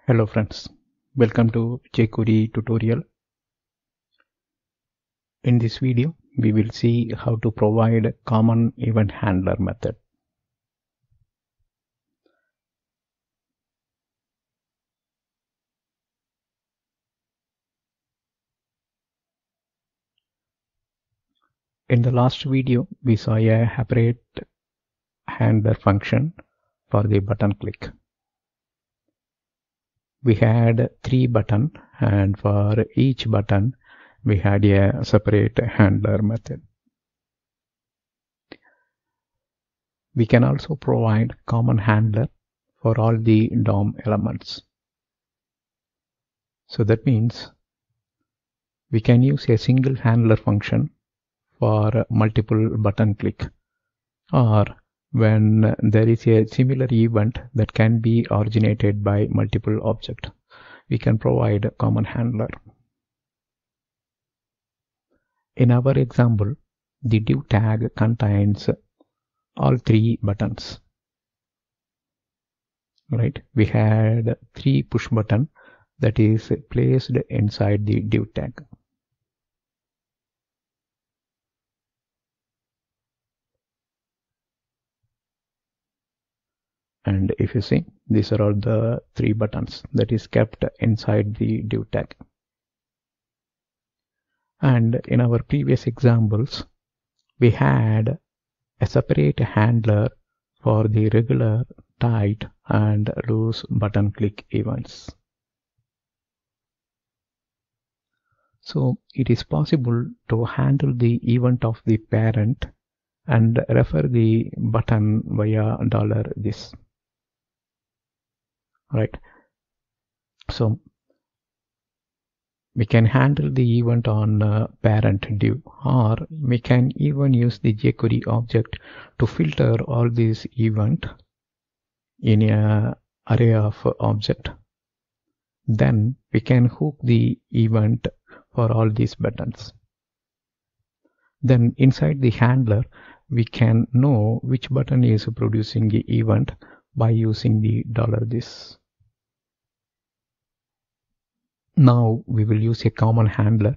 Hello friends, welcome to JQuery tutorial. In this video, we will see how to provide common event handler method. In the last video, we saw a separate handler function for the button click. We had 3 buttons, and for each button, we had a separate handler method. We can also provide common handler for all the DOM elements. So that means we can use a single handler function for multiple button click, or when there is a similar event that can be originated by multiple objects, we can provide a common handler. In our example, the div tag contains all 3 buttons. Right? We had 3 push button that is placed inside the div tag. And if you see, these are all the 3 buttons that is kept inside the div tag. And in our previous examples, we had a separate handler for the regular, tight, and loose button click events. So it is possible to handle the event of the parent and refer the button via $this. Right? So we can handle the event on parent div, or we can even use the jQuery object to filter all these events in an array of object. Then we can hook the event for all these buttons. Then inside the handler, we can know which button is producing the event by using the $this. Now we will use a common handler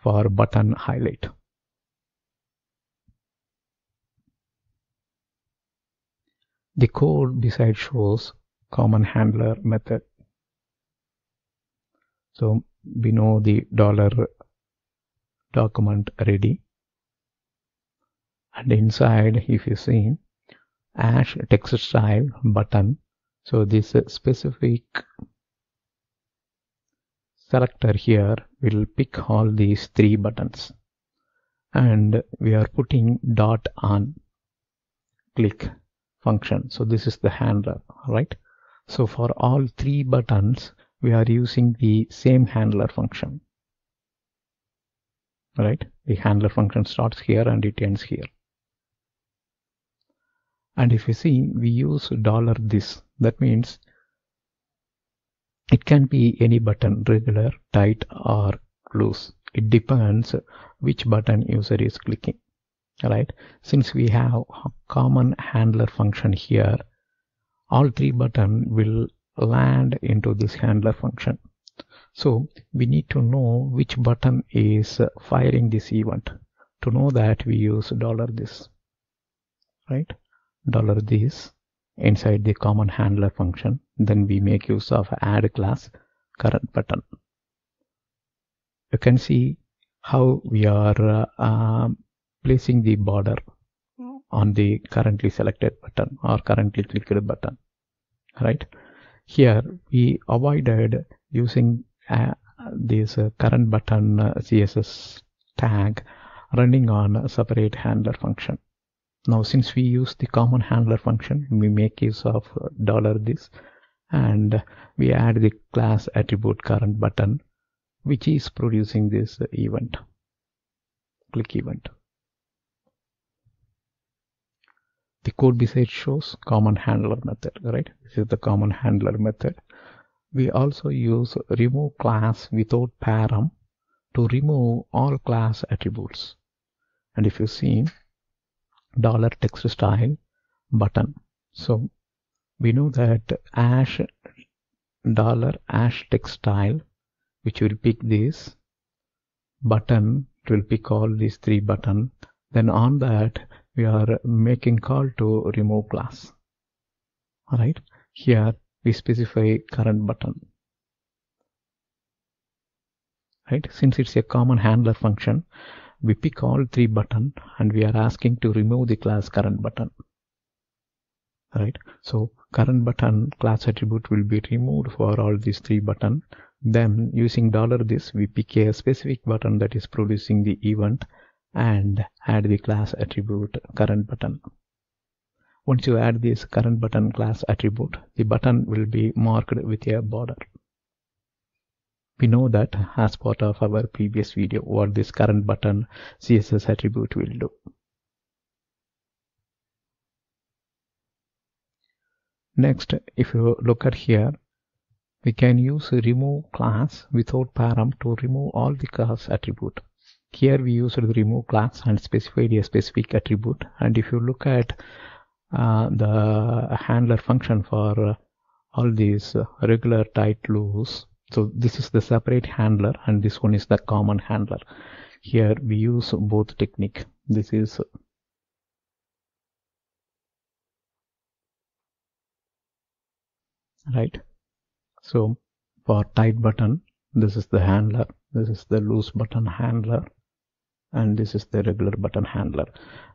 for button highlight. The code beside shows common handler method. So we know the $document ready, and inside, if you see, hash text style button. So this specific selector here will pick all these 3 buttons, and we are putting .on click function. So this is the handler, right? So for all 3 buttons, we are using the same handler function, right? The handler function starts here and it ends here. And if you see, we use $this. That means it can be any button, regular, tight, or loose. It depends which button user is clicking. Right? Since we have a common handler function here, all 3 buttons will land into this handler function. So we need to know which button is firing this event. To know that, we use $this. Right? $this inside the common handler function. Then we make use of add class current button. You can see how we are placing the border on the currently selected button or currently clicked button. Right? Here we avoided using this current button CSS tag running on a separate handler function. Now since we use the common handler function, we make use of $this, and we add the class attribute current button, which is producing this event, click event. The code beside shows common handler method, right? This is the common handler method. We also use remove class without param to remove all class attributes. And if you see, $text style button. So we know that hash $hash text style, which will pick this button. It will pick all these three buttons. Then on that we are making call to remove class. Alright, here we specify current button. Right, since it's a common handler function, we pick all three buttons and we are asking to remove the class current button. Right, so current button class attribute will be removed for all these three buttons. Then using $this, we pick a specific button that is producing the event and add the class attribute current button. Once you add this current button class attribute, the button will be marked with a border. We know that as part of our previous video what this current button CSS attribute will do. Next, if you look at here, we can use remove class without param to remove all the class attribute. Here we used the remove class and specified a specific attribute, and if you look at the handler function for all these regular, tight, loose, so this is the separate handler and this one is the common handler. Here we use both technique. This is right. So for tight button, this is the handler, this is the loose button handler, and this is the regular button handler.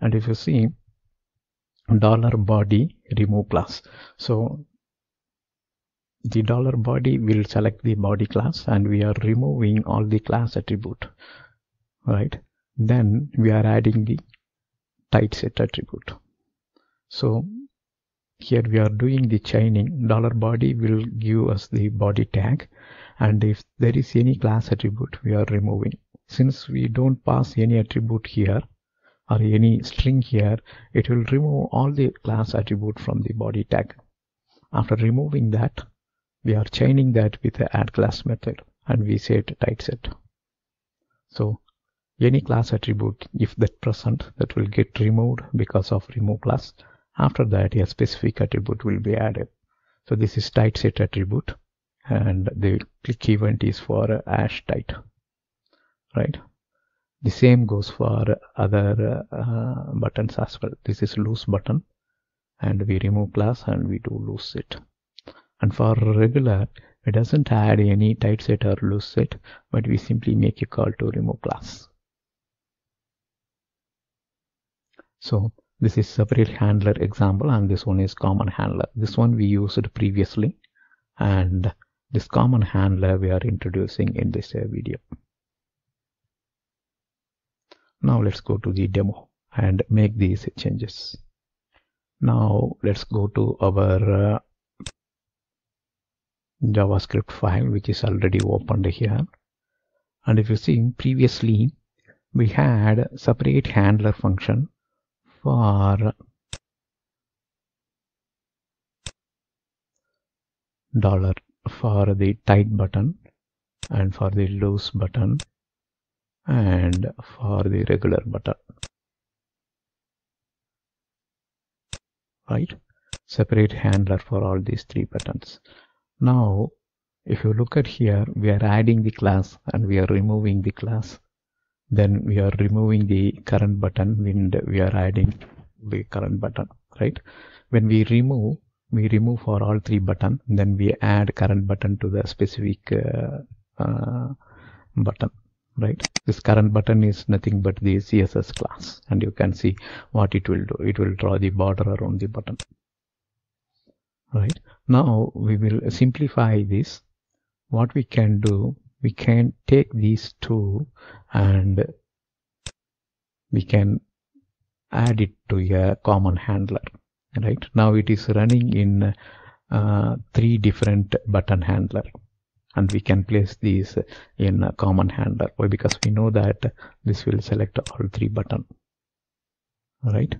And if you see $body remove class, so the $body will select the body class and we are removing all the class attribute, right? Then we are adding the tight set attribute. So here we are doing the chaining. $body will give us the body tag, and if there is any class attribute we are removing. Since we don't pass any attribute here or any string here, it will remove all the class attribute from the body tag. After removing that, we are chaining that with the add class method and we set tight set. So any class attribute, if that present, that will get removed because of remove class. After that, a specific attribute will be added. So this is tight set attribute, and the click event is for hash tight, right? The same goes for other buttons as well. This is loose button and we remove class and we do loose set. And for regular, it doesn't add any tight set or loose set, but we simply make a call to remove class. So this is separate handler example and this one is common handler. This one we used previously, and this common handler we are introducing in this video. Now let's go to the demo and make these changes. Now let's go to our JavaScript file, which is already opened here. And if you see, previously we had separate handler function for dollar for the tight button and for the loose button and for the regular button, right? Separate handler for all these three buttons. Now if you look at here, we are adding the class and we are removing the class. Then we are removing the current button and we are adding the current button, right? When we remove for all three buttons, then we add current button to the specific button, right? This current button is nothing but the CSS class, and you can see what it will do. It will draw the border around the button, right? Now we will simplify this. What we can do, we can take these two and we can add it to a common handler, right? Now it is running in three different button handler, and we can place these in a common handler. Why? Because we know that this will select all three buttons, right?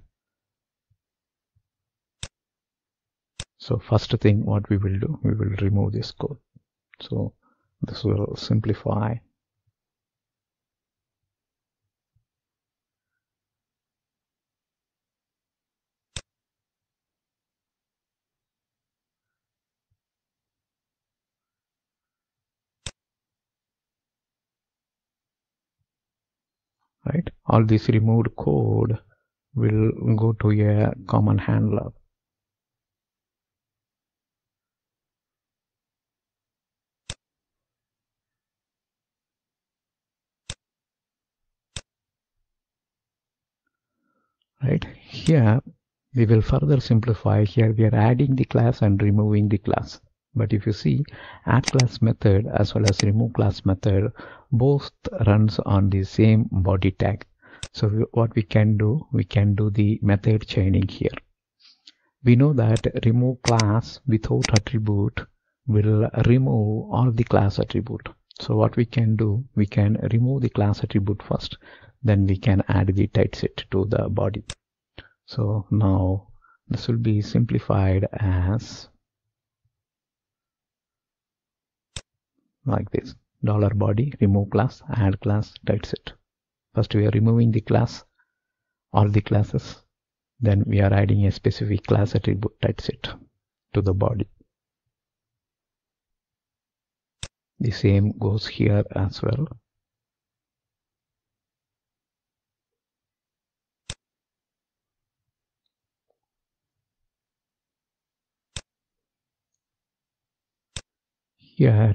So first thing what we will do, we will remove this code. So this will simplify. right? All this removed code will go to a common handler. Right here, we will further simplify. Here we are adding the class and removing the class. But if you see, add class method as well as remove class method both runs on the same body tag. So what we can do the method chaining here. We know that remove class without attribute will remove all the class attribute. So what we can do, we can remove the class attribute first, then we can add the typeset to the body. So now this will be simplified as like this: $body, remove class, add class, typeset. First we are removing the class, all the classes, then we are adding a specific class attribute typeset to the body. The same goes here as well. Here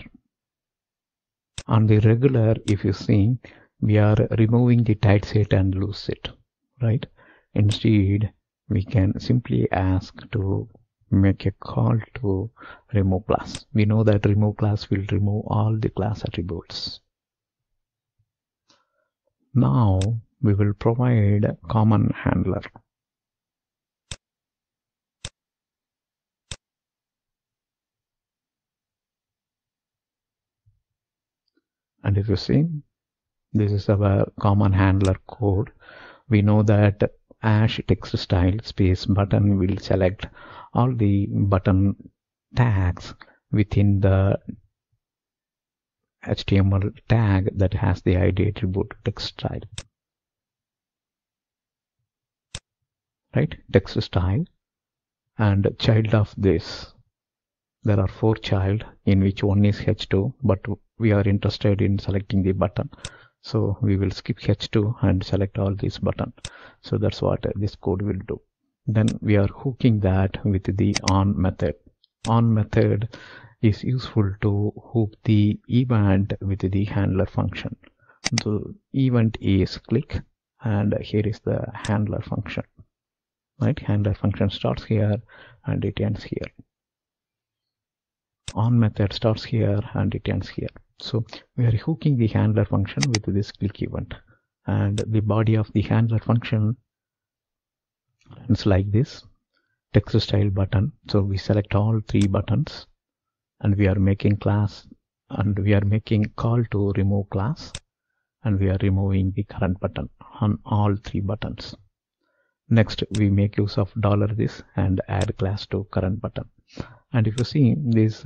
on the regular, if you see, we are removing the typeset and loose set, right? Instead, we can simply ask to make a call to remove class. We know that remove class will remove all the class attributes. Now we will provide a common handler. And if you see, this is our common handler code. We know that hash text style space button will select all the button tags within the HTML tag that has the ID attribute text style. Right? Text style and child of this. There are 4 child in which one is H2, but we are interested in selecting the button. So we will skip H2 and select all these button. So that's what this code will do. Then we are hooking that with the on method. On method is useful to hook the event with the handler function. The event is click, and here is the handler function. Right? Handler function starts here and it ends here. On method starts here and it ends here. So we are hooking the handler function with this click event, and the body of the handler function is like this: text style button. So we select all 3 buttons, and we are making class, and we are making call to remove class, and we are removing the current button on all 3 buttons. Next we make use of $this and add class to current button. And if you see, this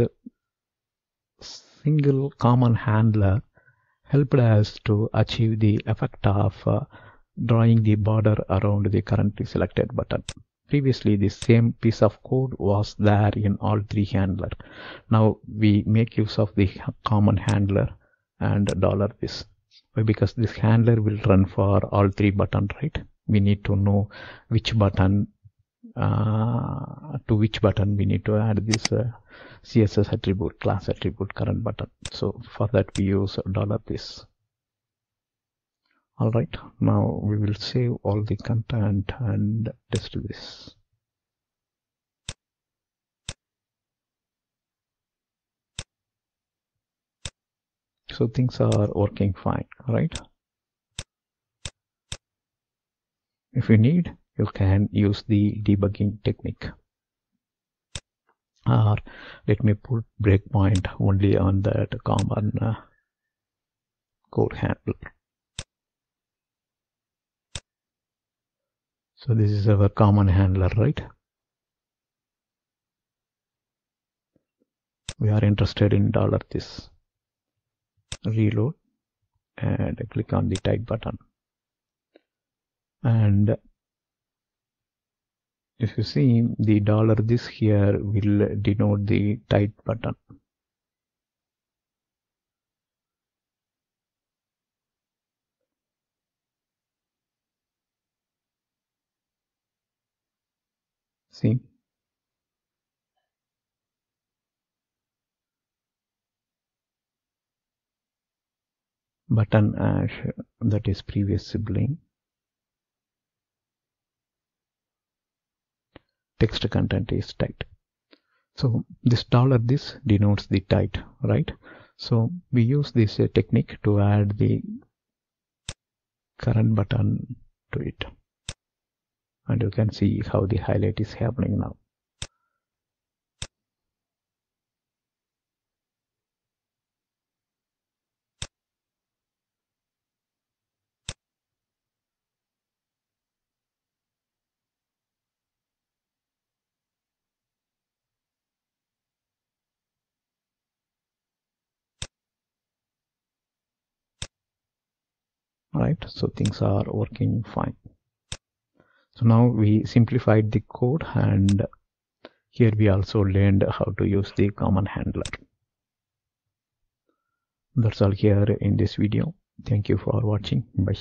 single common handler helped us to achieve the effect of drawing the border around the currently selected button. Previously, the same piece of code was there in all 3 handlers. Now we make use of the common handler and $this. Why? Because this handler will run for all 3 buttons, right? We need to know which button to which button we need to add this CSS attribute, class attribute, current button. So for that we use $this. Alright, now we will save all the content and test this. So things are working fine, right? If you need, you can use the debugging technique. Or let me put breakpoint only on that common code handler. So this is our common handler, right? We are interested in $this. Reload and click on the type button. And if you see, the $this here will denote the type button. See, button as that is previous sibling, text content is tight. So this $this denotes the tight, right? So we use this technique to add the current button to it, and you can see how the highlight is happening now. Right, so things are working fine. So now we simplified the code, and here we also learned how to use the common handler. That's all here in this video. Thank you for watching. Bye.